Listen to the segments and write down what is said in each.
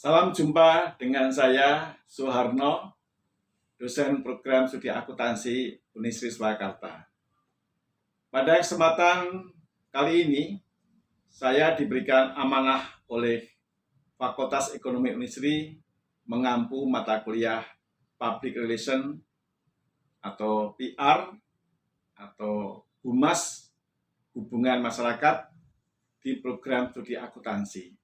Salam jumpa dengan saya Suharno, dosen program studi akuntansi Unisri Surakarta. Pada kesempatan kali ini, saya diberikan amanah oleh Fakultas Ekonomi Unisri mengampu mata kuliah Public Relation atau PR atau Humas Hubungan Masyarakat di program studi akuntansi.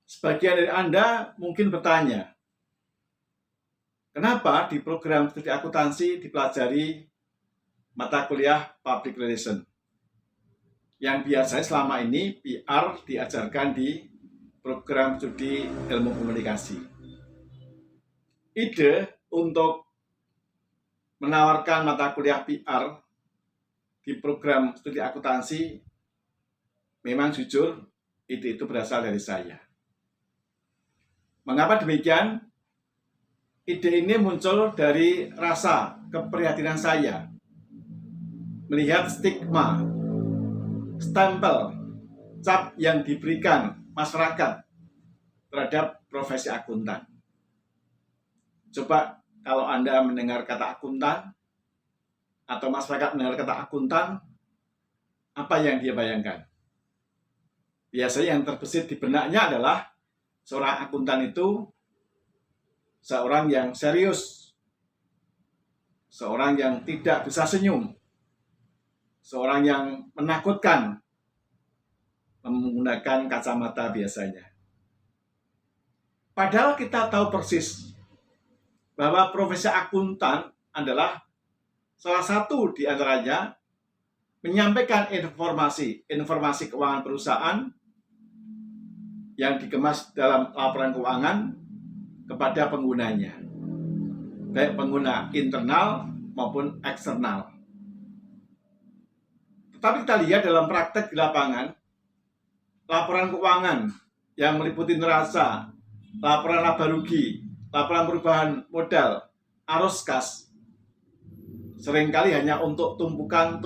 Sebagian dari Anda mungkin bertanya, kenapa di program studi akuntansi dipelajari mata kuliah Public Relation? Yang biasanya selama ini PR diajarkan di program studi ilmu komunikasi. Ide untuk menawarkan mata kuliah PR di program studi akuntansi memang jujur ide itu berasal dari saya. Mengapa demikian? Ide ini muncul dari rasa keprihatinan saya melihat stigma, stempel, cap yang diberikan masyarakat terhadap profesi akuntan. Coba kalau Anda mendengar kata akuntan atau masyarakat mendengar kata akuntan, apa yang dia bayangkan? Biasanya yang terbesit di benaknya adalah seorang akuntan itu seorang yang serius, seorang yang tidak bisa senyum, seorang yang menakutkan menggunakan kacamata biasanya. Padahal kita tahu persis bahwa profesi akuntan adalah salah satu di antaranya menyampaikan informasi keuangan perusahaan yang dikemas dalam laporan keuangan kepada penggunanya, baik pengguna internal maupun eksternal. Tetapi kita lihat dalam praktek di lapangan, laporan keuangan yang meliputi neraca, laporan laba rugi, laporan perubahan modal, arus kas, seringkali hanya untuk tumpukan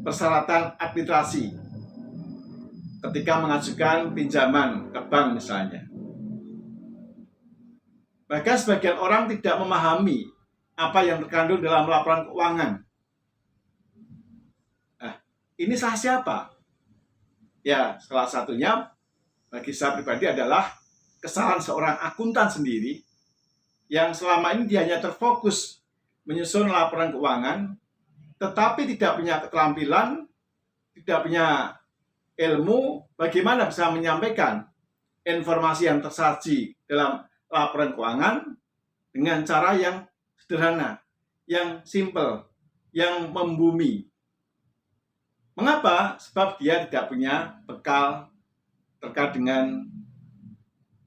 persyaratan administrasi ketika mengajukan pinjaman ke bank misalnya. Bahkan sebagian orang tidak memahami apa yang terkandung dalam laporan keuangan. Nah, ini salah siapa? Ya, salah satunya bagi saya pribadi adalah kesalahan seorang akuntan sendiri yang selama ini dia hanya terfokus menyusun laporan keuangan, tetapi tidak punya keterampilan, tidak punya ilmu bagaimana bisa menyampaikan informasi yang tersaji dalam laporan keuangan dengan cara yang sederhana, yang simple, yang membumi. Mengapa? Sebab dia tidak punya bekal terkait dengan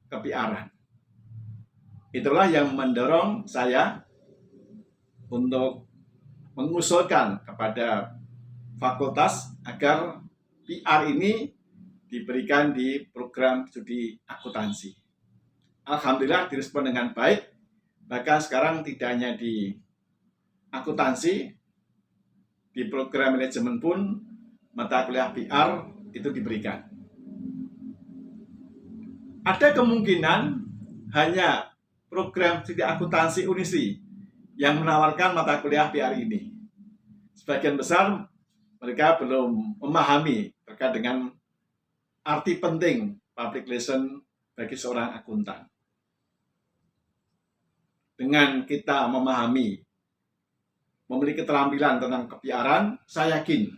ke-PR-an. Itulah yang mendorong saya untuk mengusulkan kepada fakultas agar PR ini diberikan di program studi akuntansi. Alhamdulillah direspon dengan baik, bahkan sekarang tidak hanya di akuntansi, di program manajemen pun mata kuliah PR itu diberikan. Ada kemungkinan hanya program studi akuntansi Unisri yang menawarkan mata kuliah PR ini. Sebagian besar mereka belum memahami terkait dengan arti penting public relation bagi seorang akuntan. Dengan kita memahami, memiliki keterampilan tentang ke-PR-an, saya yakin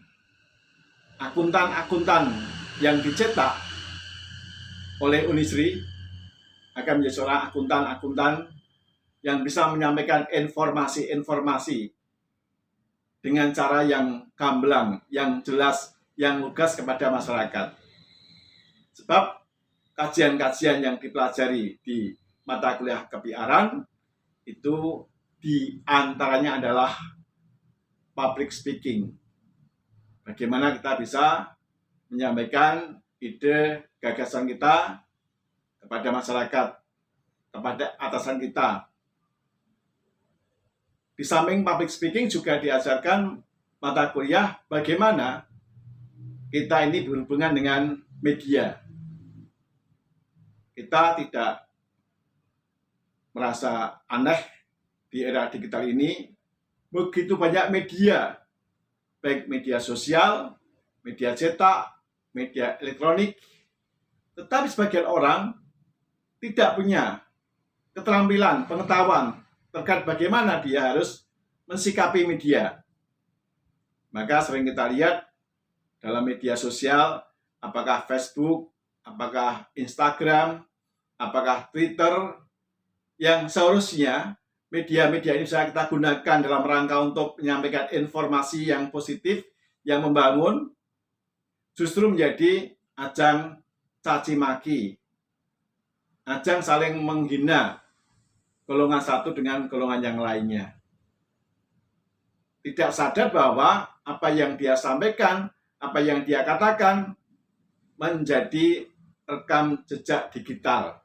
akuntan-akuntan yang dicetak oleh Unisri akan menjadi seorang akuntan-akuntan yang bisa menyampaikan informasi-informasi dengan cara yang gamblang, yang jelas, yang lugas kepada masyarakat. Sebab kajian-kajian yang dipelajari di mata kuliah ke-PR-an itu diantaranya adalah public speaking. Bagaimana kita bisa menyampaikan ide, gagasan kita kepada masyarakat, kepada atasan kita. Di samping public speaking juga diajarkan mata kuliah bagaimana kita ini berhubungan dengan media. kita tidak merasa aneh di era digital ini. Begitu banyak media, baik media sosial, media cetak, media elektronik, tetapi sebagian orang tidak punya keterampilan, pengetahuan terkait bagaimana dia harus mensikapi media. Maka sering kita lihat dalam media sosial, apakah Facebook, apakah Instagram, apakah Twitter, yang seharusnya media-media ini bisa kita gunakan dalam rangka untuk menyampaikan informasi yang positif, yang membangun, justru menjadi ajang caci maki, ajang saling menghina golongan satu dengan golongan yang lainnya. Tidak sadar bahwa apa yang dia sampaikan, apa yang dia katakan menjadi rekam jejak digital.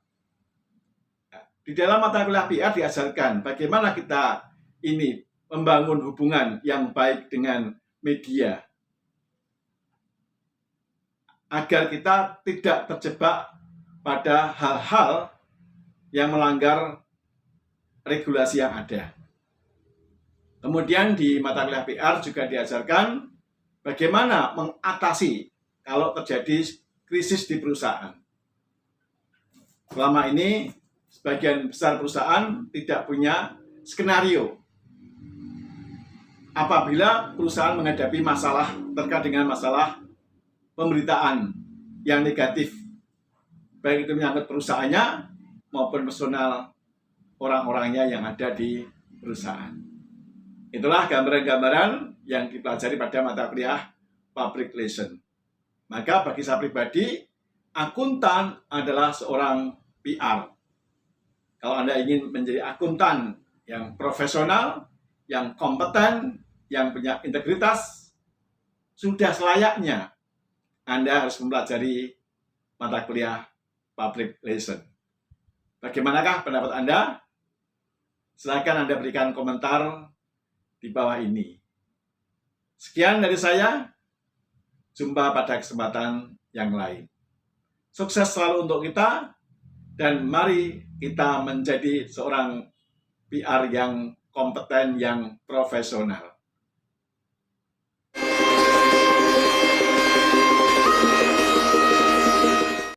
Di dalam mata kuliah PR diajarkan bagaimana kita ini membangun hubungan yang baik dengan media, agar kita tidak terjebak pada hal-hal yang melanggar regulasi yang ada. Kemudian di mata kuliah PR juga diajarkan bagaimana mengatasi kalau terjadi krisis di perusahaan. Selama ini sebagian besar perusahaan tidak punya skenario apabila perusahaan menghadapi masalah terkait dengan masalah pemberitaan yang negatif, baik itu menyangkut perusahaannya maupun personal orang-orangnya yang ada di perusahaan. Itulah gambaran-gambaran yang dipelajari pada mata kuliah Public Relation. Maka bagi saya pribadi, akuntan adalah seorang PR. Kalau Anda ingin menjadi akuntan yang profesional, yang kompeten, yang punya integritas, sudah selayaknya Anda harus mempelajari mata kuliah Public Relation. Bagaimanakah pendapat Anda? Silakan Anda berikan komentar di bawah ini. Sekian dari saya. Jumpa pada kesempatan yang lain. Sukses selalu untuk kita, dan mari kita menjadi seorang PR yang kompeten, yang profesional.